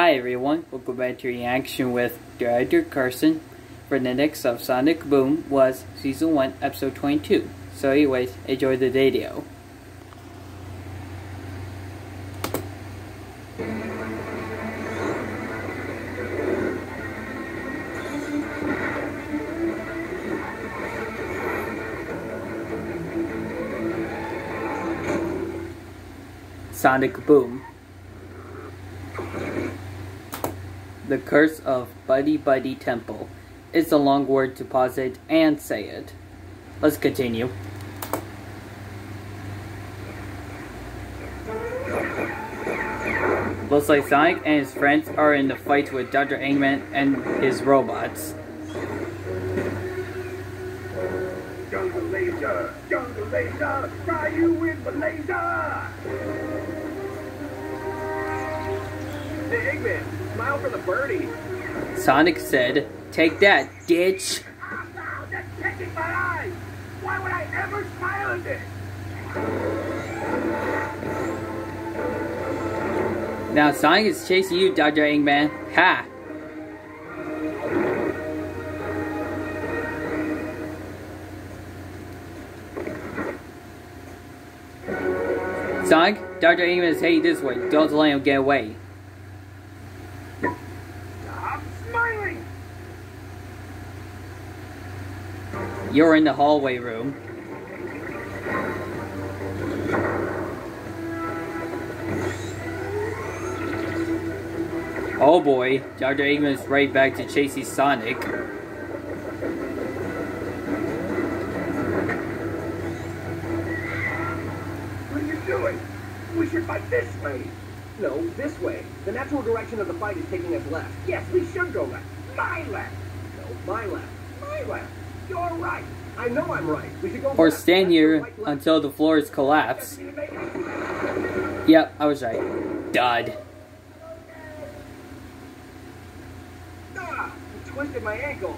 Hi everyone, welcome back to Reaction with Director Carson. For the next of Sonic Boom was Season 1, Episode 22. So anyways, enjoy the video. Sonic Boom. The Curse of Buddy Buddy Temple. It's a long word to pause it and say it. Let's continue. Looks like Sonic and his friends are in the fight with Dr. Eggman and his robots. Jungle laser, fry you with the laser! Hey, Eggman, smile for the birdie. Sonic said, "Take that, ditch." Oh, that's catching my eye! Why would I ever smile at this? Now Sonic is chasing you, Dr. Eggman. Ha! Sonic, Dr. Eggman is heading this way. Don't let him get away. Stop smiling! You're in the hallway room. Oh boy, Dr. Eggman is right back to chasing Sonic. What are you doing? We should fight this way. No, this way. The natural direction of the fight is taking us left. Yes, we should go left. My left. No, my left. My left. You're right. I know I'm right. We should go Or left. stand here Left. until the floor is collapsed. Yep, I was right. Dud. Ah, you twisted my ankle.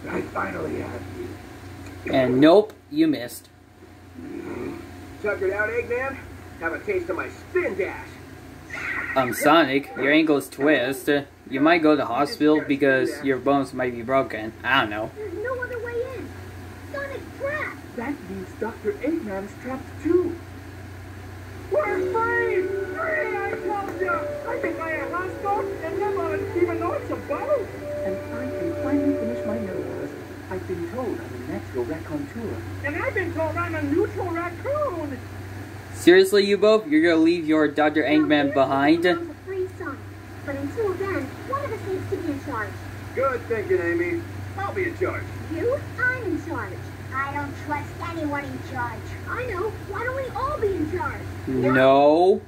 I finally have you. And nope, you missed. Tuckered out, Eggman? Have a taste of my spin dash. Sonic, your ankle's twist. You might go to the hospital because your bones might be broken. I don't know. There's no other way in. Sonic's trapped. That means Dr. Eggman is trapped too. We're free! Free, I told you! I can buy a hospital and no one even know it's a boat! And I can finally finish my memoirs. I've been told I'm a natural raconteur. And I've been told I'm a neutral raccoon! Seriously, you both? You're gonna leave your Dr. Eggman behind? A free Sonic. But until then, one of us needs to be in charge. Good thinking, Amy. I'll be in charge. You? I'm in charge. I don't trust anyone in charge. I know. Why don't we all be in charge? No.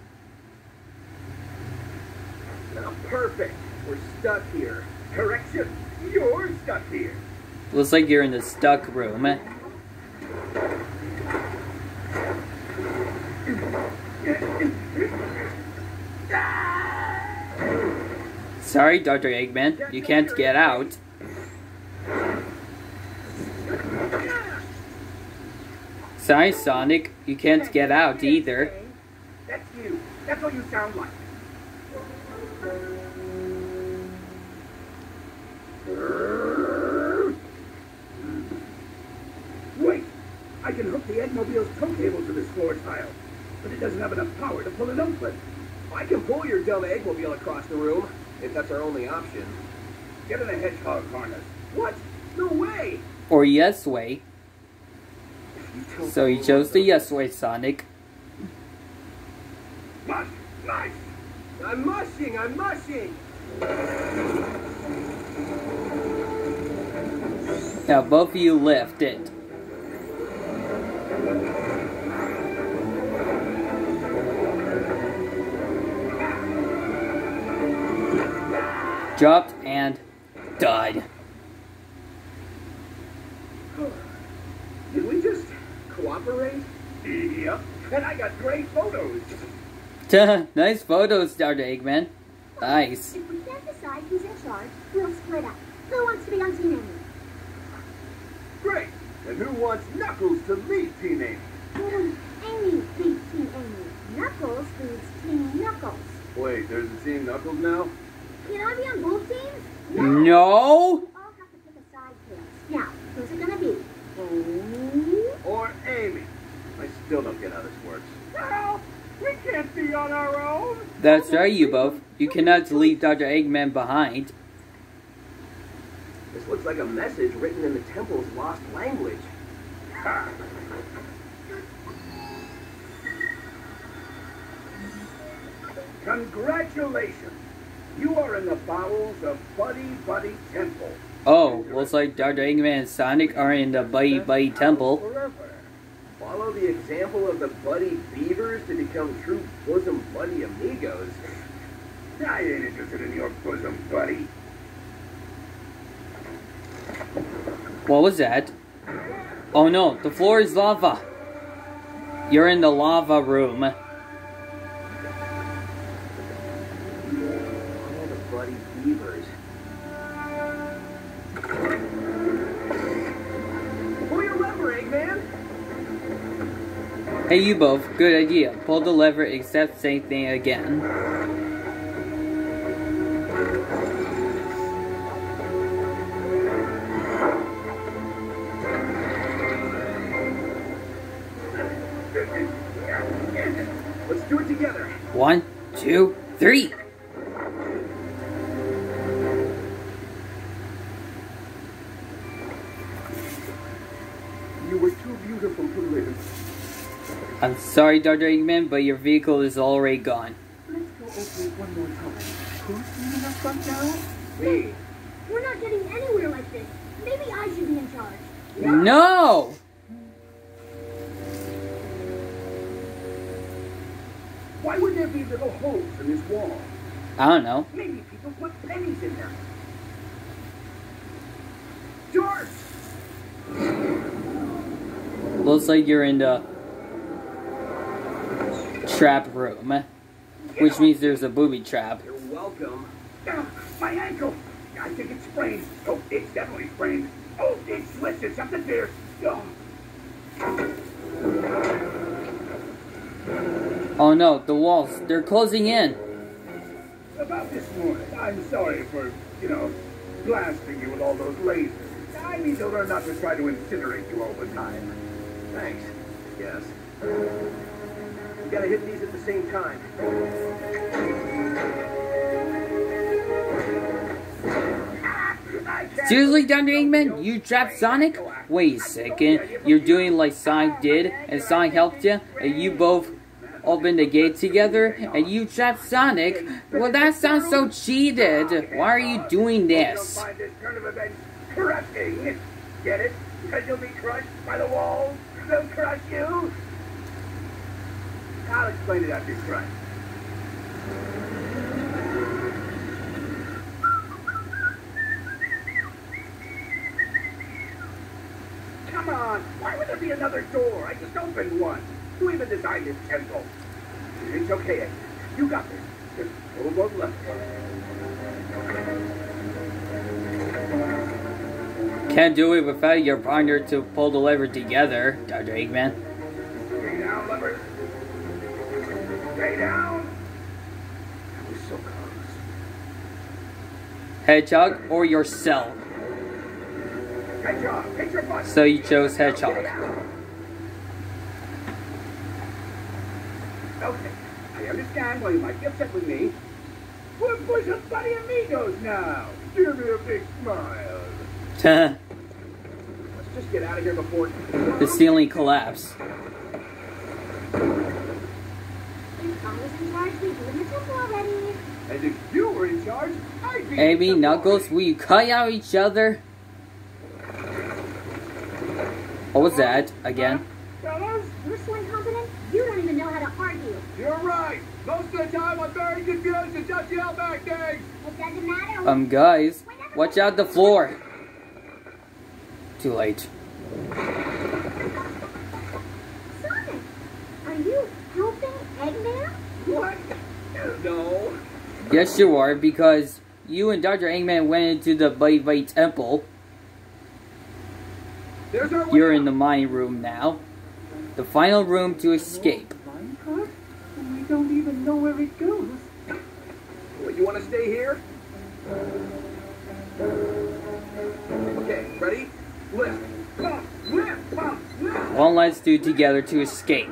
Now, perfect. We're stuck here. Correction, you're stuck here. Looks like you're in the stuck room. Sorry, Dr. Eggman, you can't get out. Sorry, Sonic, you can't get out either. That's you. That's what you sound like. Wait! I can hook the Eggmobile's tow cable to this floor tile, but it doesn't have enough power to pull it open. I can pull your dumb Eggmobile across the room, if that's our only option. Get in a hedgehog harness. What? No way! Or yes way. So he chose the yes way, Sonic. Mush! Mush! I'm mushing! I'm mushing! Now both of you lift it. Dropped and died. Did we just cooperate? Yep. And I got great photos. Nice photos, Dr. Eggman. Nice. If we can't decide who's in charge, we'll split up. Who wants to be on Team Amy? Great. And who wants Knuckles to lead Team Amy? Amy beats Team Amy. Knuckles beats Team Knuckles. Wait, Wait, there's a Team Knuckles now? Can I be on both teams? No! We all have to pick a side cast. Now, who's it gonna be? Or Amy? I still don't get how this works. Well, we can't be on our own. That's right, you both. You cannot leave Dr. Eggman behind. This looks like a message written in the temple's lost language. Ha! Congratulations. You are in the bowels of Buddy Buddy Temple. Oh, looks like Dr. Eggman and Sonic are in the Buddy Buddy Temple. Forever. Follow the example of the Buddy Beavers to become true bosom buddy amigos. I ain't interested in your bosom buddy. What was that? Oh no, the floor is lava. You're in the lava room. Follow the Buddy Beavers. Pull your lever, Eggman! Hey, you both. Good idea. Pull the lever except same thing again. Let's do it together. 1, 2, 3. You were too beautiful to live. I'm sorry, Dr. Eggman, but your vehicle is already gone. Let's go over it one more time. Who's cleaning up front now? Me. We're not getting anywhere like this. Maybe I should be in charge. No! Why would there be little holes in this wall? I don't know. Maybe people put pennies in them. George! Looks like you're in the trap room, which means there's a booby trap. You're welcome. My ankle! I think it's sprained. Oh, it's definitely sprained. Oh, it's twisted. Something fierce. Oh. Oh no, the walls, they're closing in. About this morning, I'm sorry for, blasting you with all those lasers. I need to learn not to try to incinerate you all the time. Thanks. Yes. You gotta hit these at the same time. Seriously, Dr. Eggman? You trapped Sonic? Wait a second. You're doing like Sonic did, and Sonic helped you, and you both opened the gate together, and you trapped Sonic? Well, that sounds so cheated. Why are you doing this? Find this turn of events crushing. Get it? Because you'll be crushed by the walls. They'll crush you. I'll explain it after you're crushed. Come on. Why would there be another door? I just opened one. Who even designed this temple? It's okay, Ed. You got this. Just pull those levers. Can't do it without your partner to pull the lever together, Dr. Eggman. Stay down, levers. Stay down. That was so close. Hedgehog or yourself? Hedgehog, hit your button. So you chose Hedgehog. Okay, I understand why you might be upset with me. We're bosom buddy amigos now. Give me a big smile. The Let's just get out of here before... ceiling collapsed. If I was in charge, we'd be in the temple already. And if you were in charge, I'd be... Amy, Knuckles, will you cut out each other? What was that again? Fellas, You're so incompetent, you don't even know how to argue. you're right. Most of the time, I'm very confused and just yell back things. It doesn't matter. Guys, watch out the floor. Too late. Sonic, are you helping Eggman? What? No. Yes, you are, because you and Dr. Eggman went into the Buddy Buddy Temple. There's our way You're in out. the mine room now. The final room to escape. Minecart? We don't even know where it goes. You want to stay here? Okay, ready? Lift. Pump, lift, pump, lift. All let's do together to escape.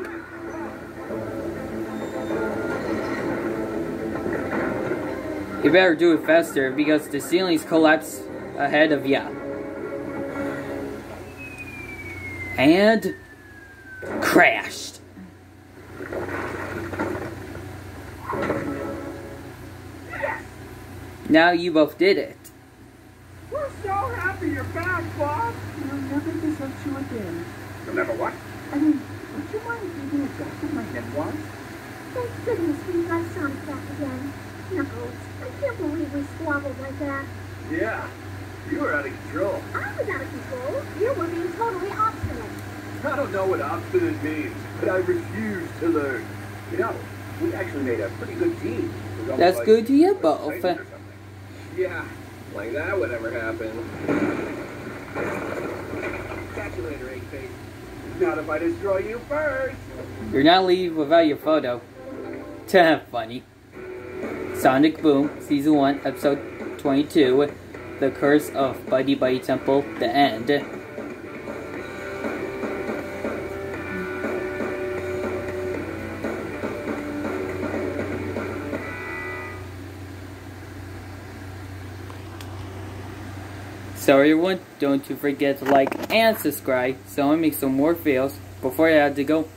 You better do it faster because the ceilings collapse ahead of ya. And crashed. Now you both did it. We're so happy you're back, Bob. You'll never desert you again. You'll never what? I mean, would you mind reading a draft of my memoirs? Thank goodness we got Sonic back again. Knuckles, I can't believe we squabbled like that. Yeah, you were out of control. I was out of control. You were being totally obstinate. I don't know what obstinate means, but I refuse to learn. You know, we actually made a pretty good team. It was almost That's like good to you we were both. Titans or something. Yeah, like that would ever happen. Catch you later, Egg-Face. Not if I destroy you first. You're not leaving without your photo. Funny. Sonic Boom, Season 1, Episode 22, The Curse of Buddy Buddy Temple, The End. So everyone, don't you forget to like and subscribe so I make some more videos before I have to go.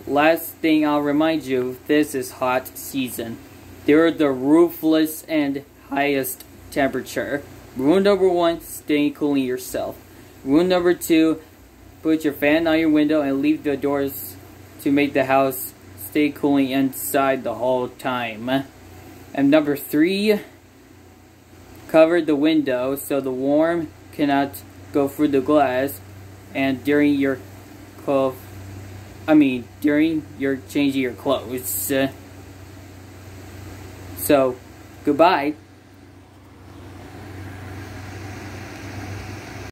Last thing I'll remind you, this is hot season. They're the ruthless and highest temperature. Rule number 1, stay cooling yourself. Rule number 2, put your fan on your window and leave the doors to make the house stay cooling inside the whole time. And number 3, cover the window so the warm cannot go through the glass. And during your changing your clothes. So, goodbye.